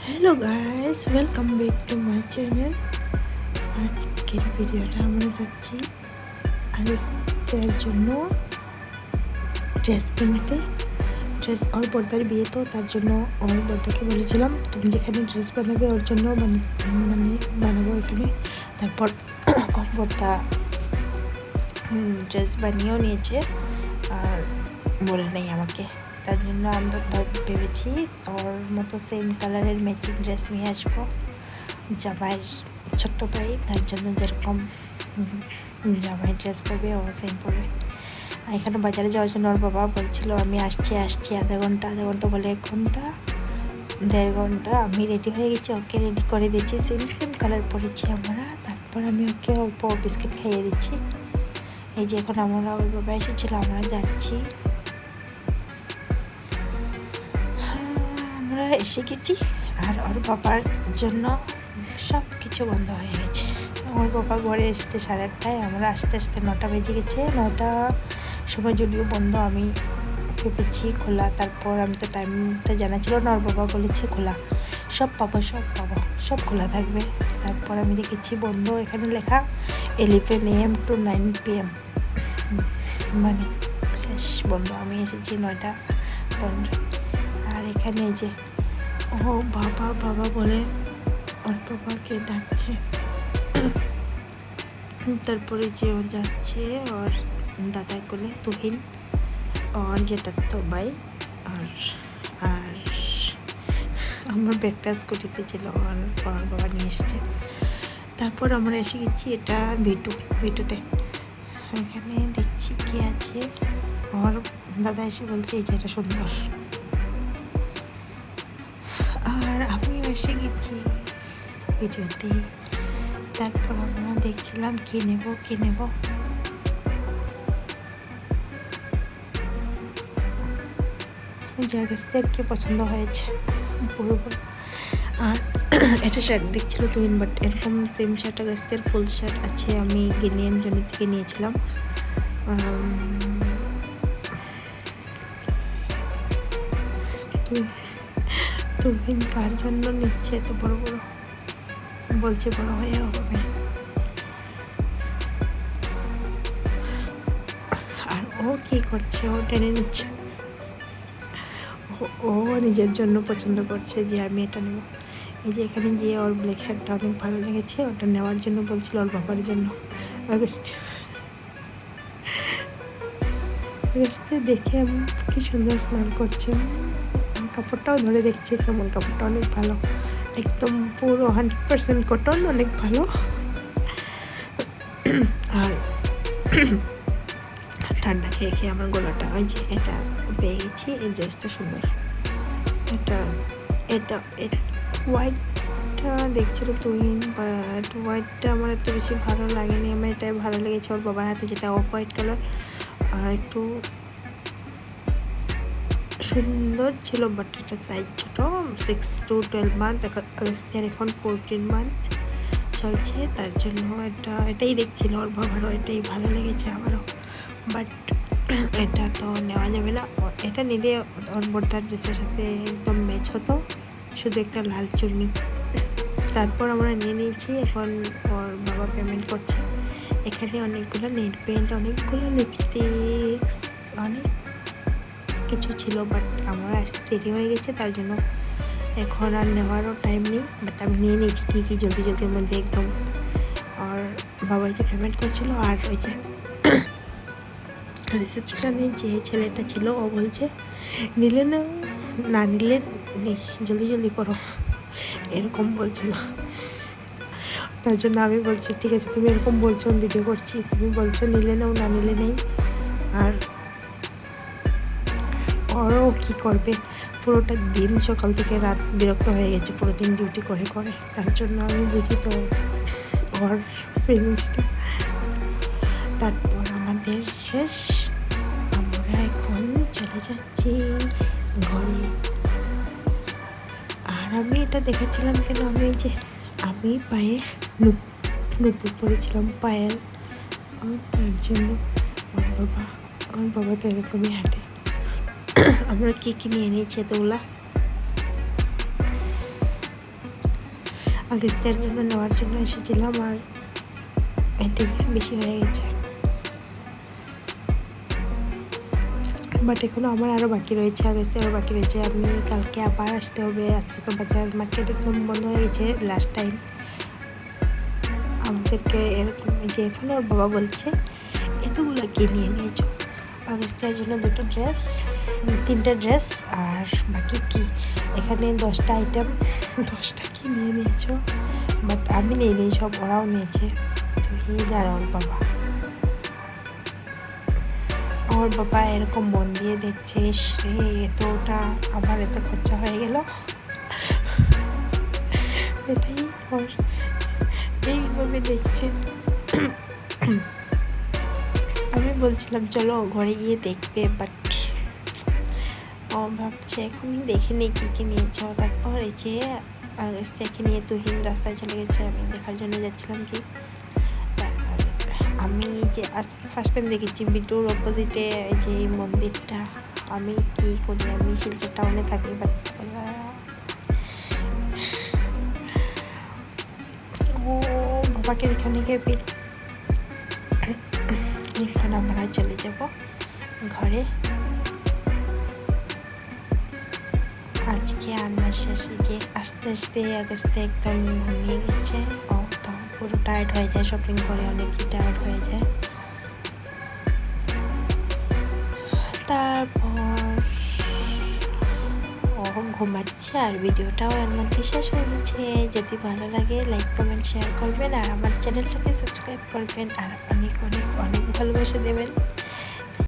Hello guys, welcome back to my channel. আজকের ভিডিওটা আমরা যাচ্ছি আগস্টের জন্য ড্রেস কিনতে। ওর বর্দার বিয়ে, তো তার জন্য ওর বর্দাকে বলেছিলাম তুমি যেখানে ড্রেস বানাবে ওর জন্য বানাবো এখানে। তারপর ওর বর্দা ড্রেস বানিয়েও নিয়েছে আর বলে নেই আমাকে। তার জন্য আমরা ভেবেছি ওর মতো সেম কালারের ম্যাচিং ড্রেস নিয়ে আসবো জামাইয়ের ছোট্ট ভাই। তার জন্য যেরকম জামাই ড্রেস পরবে ও সেম পরবে। এখানে বাজারে যাওয়ার জন্য ওর বাবা বলছিল আমি আসছি আধা ঘন্টা বলে 1 ঘন্টা 1.5 ঘন্টা। আমি রেডি হয়ে গেছি, ওকে রেডি করে দিচ্ছি, সেম কালার পরেছি আমরা। তারপর আমি ওকে অল্প বিস্কিট খাইয়ে দিচ্ছি। এই যে এখন আমরা ওর বাবা এসেছিল, আমরা যাচ্ছি। আমরা এসে গেছি আর ওর বাবার জন্য সব কিছু বন্ধ হয়ে গেছে। ওর বাবা ঘরে এসেছে 8:30টায়, আমরা আস্তে আস্তে 9টা বেজে গেছে। 9টা সময় যদিও বন্ধ, আমি ভেবেছি খোলা। তারপর আমি তো টাইমটা জানা ছিল না, ওর বাবা বলেছে খোলা, সব পাবো সব খোলা থাকবে। তারপর আমি দেখেছি বন্ধ, এখানে লেখা 11 AM to 9 PM, মানে শেষ বন্ধ। আমি এসেছি 9:15। আর এখানে যে ও বাবা বলে ওর বাবাকে ডাকছে। তারপরে যে ও যাচ্ছে ওর দাদার কোলে, তুহিন ওর যেটা তো ভাই। আর আমার ব্যাগটা স্কুটিতে ছিল, ওর বাবা নিয়ে এসেছে। তারপর আমরা এসে গেছি এটা ভিটুতে। এখানে দেখছি কি আছে, ওর দাদা এসে বলছে এই যে এটা সুন্দর। আর আমিও এসে গেছি ভিডিওতে। তারপর আমরা দেখছিলাম কি নেব। জায়গাকে পছন্দ হয়েছে পুরো। আর এটা শার্ট দেখছিল তুহিন, বাট এরকম সেম শার্ট আগস্তের ফুল শার্ট আছে, আমি গিনিয়ান জন্য থেকে নিয়েছিলাম। তুহিন কার জন্য নিচ্ছে এত বড় বলছে বড় হয়ে হবে। আর ও কি করছে, ও টেনে নিচ্ছে, ও নিজের জন্য পছন্দ করছে যে আমি এটা নেব। এই যে এখানে গিয়ে ওর ব্ল্যাক শার্টটা অনেক ভালো লেগেছে, ওটা নেওয়ার জন্য বলছিল ওর বাবার জন্য। আগস্টে দেখে কি সুন্দর স্মাইল করছে। কাপড়টাও ধরে দেখছে কেমন, কাপড়টা অনেক ভালো, একদম পুরো 100% কটন, অনেক ভালো। আর ঠান্ডা খেয়ে আমার গলাটা, ওই যে এটা পেয়ে গেছি। এই ড্রেসটা সুন্দর, এটা হোয়াইটটা দেখছিল তুহিন, বাট হোয়াইটটা আমার এত বেশি ভালো লাগেনি। আমার এটাই ভালো লেগেছে, ওর বাবার হাতে যেটা অফ হোয়াইট কালার। আর একটু সুন্দর ছিল, বাট এটা সাইজ ছোট, 6 to 12 মান্থ। এখন 14 মান্থ চলছে। তার জন্য এটাই দেখছিল, ওর বাবারও এটাই ভালো লেগেছে আমারও। বাট এটা তো নেওয়া যাবে না, এটা নিলে ওর বর্দার ড্রেসের সাথে একদম ম্যাচ হতো, শুধু একটা লাল চুন্নি। তারপর আমরা নিয়ে নিয়েছি, এখন ওর বাবা পেমেন্ট করছে। এখানে অনেকগুলো নেল পেন্ট, অনেকগুলো লিপস্টিক্স, অনেক কিছু ছিল, বাট আমার আসতে দেরি হয়ে গেছে, তার জন্য এখন আর নেওয়ারও টাইম নেই। বাট আমি নিয়ে নিয়েছি কি জলদির মধ্যে একদম। আর বাবা যে পেমেন্ট করছিল, আর ওই যে রিসেপশনে যে ছেলেটা ছিল ও বলছে নিলে না নিলে নেই, জলদি করো, এরকম বলছিল। তার জন্য আমি বলছি ঠিক আছে, তুমি এরকম বলছো, আমি ভিডিও করছি, তুমি বলছো নিলে নাও, না নিলে নেই। আর ওরও কী করবে, পুরোটা দিন সকাল থেকে রাত বিরক্ত হয়ে গেছে, পুরো দিন ডিউটি করে। তার জন্য আমি বুঝি তো ওর ফিলিংসটা। তারপর আমাদের শেষ, আমরা এখন চলে যাচ্ছি ঘরে। আর আমি এটা দেখেছিলাম কেন, আমি পায়ে নুপুর পরেছিলাম, পায়েল। তার জন্য ওর বাবা তো এরকমই হাঁটে। আমরা কি নিয়ে নিয়েছি এতগুলা। আগস্টের জন্য নেওয়ার জন্য এসেছিলাম, আর এটাই বেশি হয়ে গেছে। বাট এখনও আমার আরও বাকি রয়েছে, আগস্টে আরও বাকি রয়েছে। আমি কালকে আবার আসতে হবে। আজকে তো বাজার মার্কেট একদম বন্ধ হয়ে গেছে লাস্ট টাইম আমাদেরকে। এরকম যে এখন ওর বাবা বলছে এতগুলো কি নিয়ে নিয়েছো। আগস্টের জন্য 2টো ড্রেস, 3টে ড্রেস, আর বাকি কি এখানে 10টা আইটেম, 10টা কি নিয়ে নিয়েছো। বাট আমি নিয়ে নিই সব, ওরাও নিয়েছে। তুহিন আর ওর বাবা এরকম মন দিয়ে দেখছে, রে এতটা আমার এত খরচা হয়ে গেল। এটাই ওর এইভাবে দেখছে। আমি বলছিলাম চলো ঘরে গিয়ে দেখবে, বাট ও ভাবছে এখনই দেখে নিই কী কী নিয়েছ। তারপর এই যে দেখে নিয়ে তুহিন রাস্তায় চলে গেছে, আমি দেখার জন্য যাচ্ছিলাম কি। আমি যে আজকে ফার্স্ট টাইম দেখেছি বিটুর অপোজিটে যে এই মন্দিরটা। আমি কি করি, আমি শিলচর টাউনে থাকি, বাট ও বাবাকে এখানে গেবে। এখন আমরা চলে যাব ঘরে। আজকে আর মাস শেষে যে আস্তে আস্তে আগস্টে একদম ঘুমিয়ে গেছে। ও তো পুরো টায়ার্ড হয়ে যায়, শপিং করে অনেকই টায়ার্ড হয়ে যায়। তারপর ও ঘুমাচ্ছে, আর ভিডিওটাও এর মধ্যে শেষ হয়ে গেছে। যদি ভালো লাগে লাইক কমেন্ট শেয়ার করবেন, আর আমার চ্যানেলটাকে সাবস্ক্রাইব করবেন, আর অনেক অনেক অনেক ভালোবাসা দেবেন।